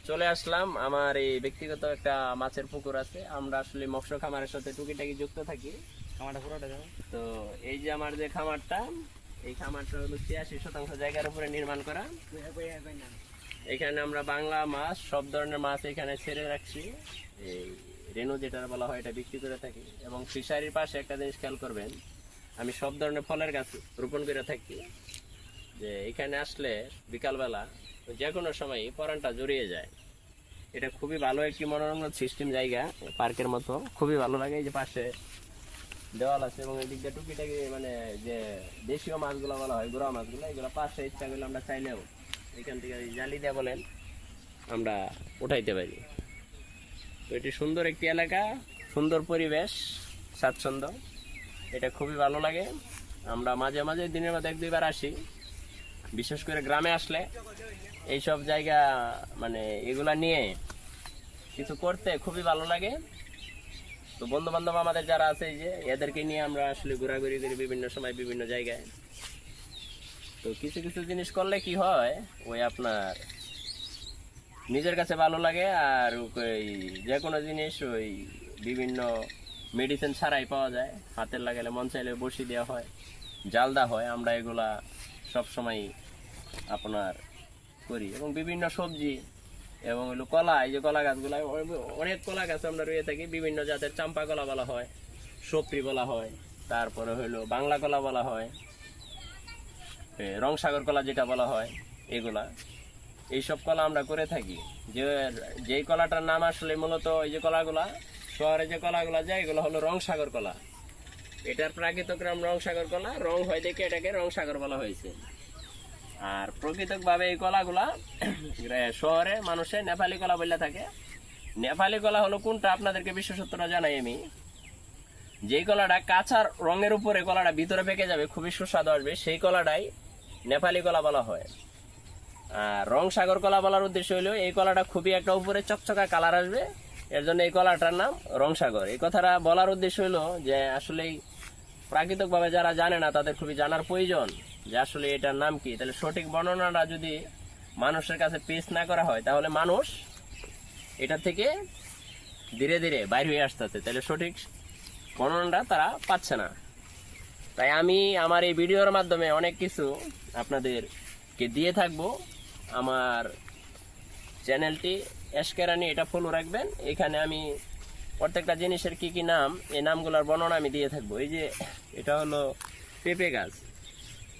চলে আসলাম। আমার এই ব্যক্তিগত একটা মাছের পুকুর আছে। আমরা আসলে মৎস্য খামারের সাথে টুকিটাকি যুক্ত থাকি। খামারটা পুরোটা জানো তো। এই যে আমার যে খামারটা, এই খামারটা হলো ৮৬% জায়গার উপরে নির্মাণ করা। এখানে আমরা বাংলা মাছ, সব ধরনের মাছ এখানে ছেড়ে রাখছি। এই রেনু যেটা বলা হয় এটা বিক্রি করে থাকি। এবং ফিশারির পাশে একটা জিনিস খেয়াল করবেন, আমি সব ধরনের ফলের গাছ রোপণ করে থাকি। যে এখানে আসলে বিকালবেলা যে কোনো সময় পরানটা জড়িয়ে যায়। এটা খুবই ভালো একটি মনোরম সিস্টেম জায়গা, পার্কের মতো খুবই ভালো লাগে। এই যে পাশে দেওয়াল আছে এবং এই দিকটা টুকিটাকি মানে যে দেশীয় মাছগুলো বলা হয়, গুড়া মাছগুলো, এগুলো পাশে ইচ্ছা করলে আমরা চাইলেও এখান থেকে জালি দিয়ে বলেন আমরা উঠাইতে পারি। তো এটি সুন্দর একটি এলাকা, সুন্দর পরিবেশ, স্বাচ্ছন্দ্য, এটা খুবই ভালো লাগে। আমরা মাঝে মাঝে দিনের মধ্যে ১-২ বার আসি। বিশেষ করে গ্রামে আসলে এইসব জায়গা মানে এগুলা নিয়ে কিছু করতে খুবই ভালো লাগে। তো বন্ধু বান্ধব আমাদের যারা আছে, এই যে এদেরকে নিয়ে আমরা আসলে ঘোরাঘুরি করি বিভিন্ন সময় বিভিন্ন জায়গায়। তো কিছু কিছু জিনিস করলে কি হয়, ওই আপনার নিজের কাছে ভালো লাগে। আর ওই যে কোনো জিনিস ওই বিভিন্ন মেডিসিন ছাড়াই পাওয়া যায়। হাতের লাগালে মন চাইলে বসি দেওয়া হয়, জাল দেওয়া হয়। আমরা এগুলা সব সময় আপনার করি। এবং বিভিন্ন সবজি এবং হলো কলা, এই যে কলা গাছগুলো, অনেক কলা গাছ আমরা রয়ে থাকি। বিভিন্ন জাতের চাম্পা কলা বলা হয়, সপরি বলা হয়, তারপরে হইলো বাংলা কলা বলা হয়, রংসাগর কলা যেটা বলা হয়, এগুলা এইসব কলা আমরা করে থাকি। যেই কলাটার নাম আসলে মূলত এই যে কলাগুলা শহরে যে কলাগুলা যায়, এগুলো হলো রংসাগর কলা। এটার প্রাকৃত নাম রংসাগর কলা, রং হয় দেখে এটাকে রংসাগর বলা হয়েছে। আর প্রকৃতভাবে এই কলাগুলা শহরে মানুষের নেপালি কলা বলে থাকে। নেপালি কলা হলো কোনটা আপনাদেরকে বিশেষত্বটা জানাই আমি। যেই কলাটা কাঁচা রঙের উপরে কলাটা ভিতরে পেকে যাবে, খুবই সুস্বাদু আসবে, সেই কলাটাই নেপালি কলা বলা হয়। আর রংসাগর কলা বলার উদ্দেশ্য হলো এই কলাটা খুবই একটা উপরে চকচকা কালার আসবে, এর জন্য এই কলাটার নাম রংসাগর। এই কথাটা বলার উদ্দেশ্য হলো যে আসলে প্রাকৃতিকভাবে যারা জানে না তাদের খুবই জানার প্রয়োজন যে আসলে এটার নাম কি। তাহলে সঠিক বর্ণনাটা যদি মানুষের কাছে পেশ না করা হয়, তাহলে মানুষ এটা থেকে ধীরে ধীরে বাইর হয়ে আসতেছে, তাহলে সঠিক বর্ণনাটা তারা পাচ্ছে না। তাই আমি আমার এই ভিডিওর মাধ্যমে অনেক কিছু আপনাদেরকে দিয়ে থাকবো। আমার চ্যানেলটি এসকেরানি, এটা ফলো রাখবেন। এখানে আমি প্রত্যেকটা জিনিসের কি কি নাম, এই নামগুলোর বর্ণনা আমি দিয়ে থাকবো। এই যে এটা হলো পেঁপে গাছ।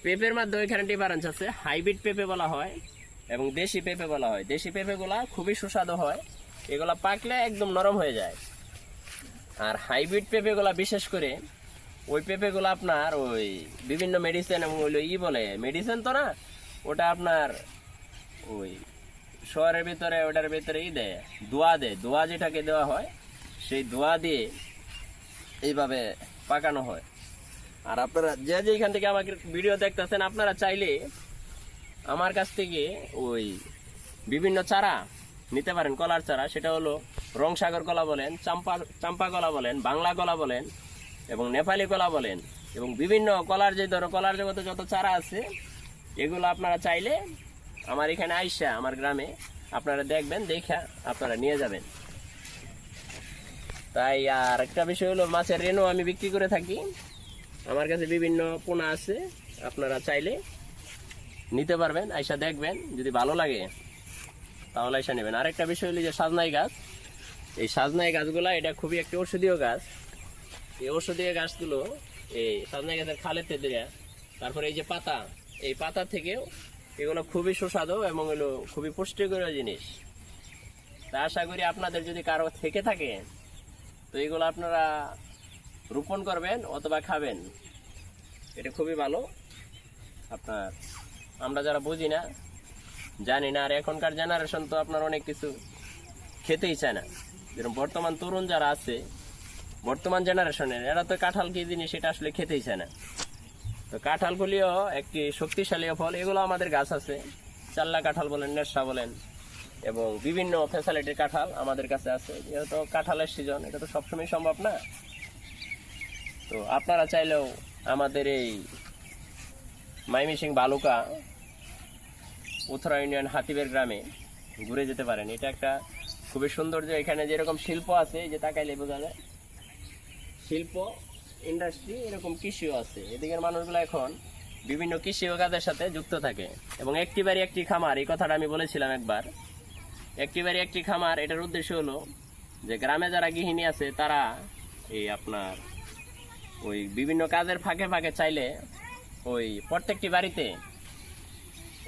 পেঁপের মাধ্যমে এখানে ডিফারেন্স আছে, হাইব্রিড পেঁপে বলা হয় এবং দেশি পেঁপে বলা হয়। দেশি পেঁপেগুলা খুবই সুস্বাদু হয়, এগুলা পাকলে একদম নরম হয়ে যায়। আর হাইব্রিড পেঁপেগুলা বিশেষ করে ওই পেঁপেগুলো আপনার ওই বিভিন্ন মেডিসিন এবং ওই বলে মেডিসিন তো না, ওটা আপনার ওই শহরের ভিতরে ওটার ভিতরে দেয়, দোয়া যেটাকে দেওয়া হয়, সেই দোয়া দিয়ে এইভাবে পাকানো হয়। আর আপনারা যে যেখান থেকে আমাকে ভিডিও দেখতেছেন, আপনারা চাইলে আমার কাছ থেকে ওই বিভিন্ন চারা নিতে পারেন, কলার চারা। সেটা হলো রংসাগর কলা বলেন, চাম্পা কলা বলেন, বাংলা কলা বলেন এবং নেপালি কলা বলেন, এবং বিভিন্ন কলার যে ধরো কলার জগতে যত চারা আছে, এগুলো আপনারা চাইলে আমার এখানে আইসা আমার গ্রামে আপনারা দেখবেন, দেখা আপনারা নিয়ে যাবেন। তাই আর একটা বিষয় হলো মাছের রেনু আমি বিক্রি করে থাকি। আমার কাছে বিভিন্ন পোনা আছে, আপনারা চাইলে নিতে পারবেন, আইসা দেখবেন, যদি ভালো লাগে তাহলে আইসা নেবেন। আরেকটা বিষয় হলো যে সাজনাই গাছ। এই সাজনাই গাছগুলা এটা খুবই একটি ঔষধীয় গাছ। এই ঔষধীয় গাছগুলো এই সাজনাই গাছের খালেতে দেয়া, তারপরে এই যে পাতা, এই পাতা থেকেও এগুলো খুবই সুস্বাদু এবং এগুলো খুবই পুষ্টিকর জিনিস। তা আশা করি আপনাদের যদি কারো থেকে থাকে তো এগুলো আপনারা রোপণ করবেন অথবা খাবেন, এটা খুবই ভালো। আপনার আমরা যারা বুঝি না, জানি না, আর এখনকার জেনারেশন তো আপনার অনেক কিছু খেতেই চায় না। যেরকম বর্তমান তরুণ যারা আছে, বর্তমান জেনারেশনের, এরা তো কাঁঠাল কি জিনিস সেটা আসলে খেতেই চায় না। তো কাঁঠালগুলিও একটি শক্তিশালী ফল। এগুলো আমাদের গাছ আছে, চাল্লা কাঁঠাল বলেন, নেশা বলেন, এবং বিভিন্ন ফ্যাসিলিটির কাঁঠাল আমাদের কাছে আছে। যেহেতু কাঁঠালের সিজন, এটা তো সবসময় সম্ভব না। তো আপনারা চাইলেও আমাদের এই ময়মনসিংহ বালুকা উত্তরা ইউনিয়ন হাতিবের গ্রামে ঘুরে যেতে পারেন। এটা একটা খুবই সৌন্দর্য। এখানে যেরকম শিল্প আছে, এই যে তাকাইলে বোঝা যায়, শিল্প ইন্ডাস্ট্রি, এরকম কৃষিও আছে। এদিকের মানুষগুলো এখন বিভিন্ন কৃষি ও কাজের সাথে যুক্ত থাকে। এবং একটি বাড়ি একটি খামার, এই কথাটা আমি বলেছিলাম একবার। একটি বাড়ি একটি খামার, এটার উদ্দেশ্য হলো যে গ্রামে যারা গৃহিণী আছে তারা এই আপনার ওই বিভিন্ন কাজের ফাঁকে ফাঁকে চাইলে ওই প্রত্যেকটি বাড়িতে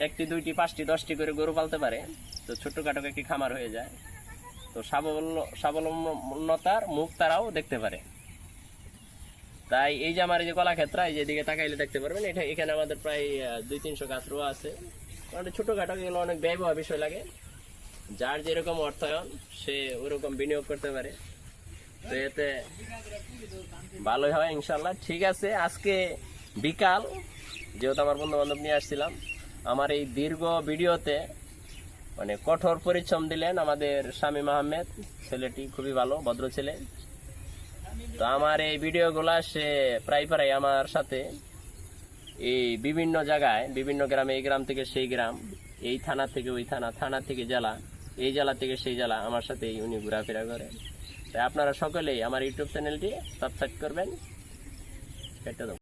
একটি, দুইটি, পাঁচটি, 10টি করে গরু পালতে পারে। তো ছোট্টখাটো একটি খামার হয়ে যায়। তো স্বাবলম্বনতার মুখ তারাও দেখতে পারে। তাই এই যে আমার এই যে কলাক্ষেত্র, এই যেদিকে তাকাইলে দেখতে পারবেন, এটা এখানে আমাদের প্রায় 200-300 গাছ রোয়া আছে। কারণ ছোটখাটো এগুলো অনেক ব্যয়বহুল বিষয় লাগে। যার যেরকম অর্থায়ন সে ওরকম বিনিয়োগ করতে পারে। তো এতে ভালোই হয় ইনশাল্লাহ। ঠিক আছে, আজকে বিকাল যেহেতু আমার বন্ধু বান্ধব নিয়ে আসছিলাম, আমার এই দীর্ঘ ভিডিওতে মানে কঠোর পরিশ্রম দিলেন আমাদের শামীম আহমেদ। ছেলেটি খুবই ভালো, ভদ্র ছেলে। তো আমার এই ভিডিওগুলা সে প্রায় আমার সাথে এই বিভিন্ন জায়গায়, বিভিন্ন গ্রামে, এই গ্রাম থেকে সেই গ্রাম, এই থানা থেকে ওই থানা, থানা থেকে জেলা, এই জেলা থেকে সেই জেলা, আমার সাথে উনি ঘোরাফেরা করে। তাই আপনারা সকলেই আমার ইউটিউব চ্যানেলটি সাবস্ক্রাইব করবেন।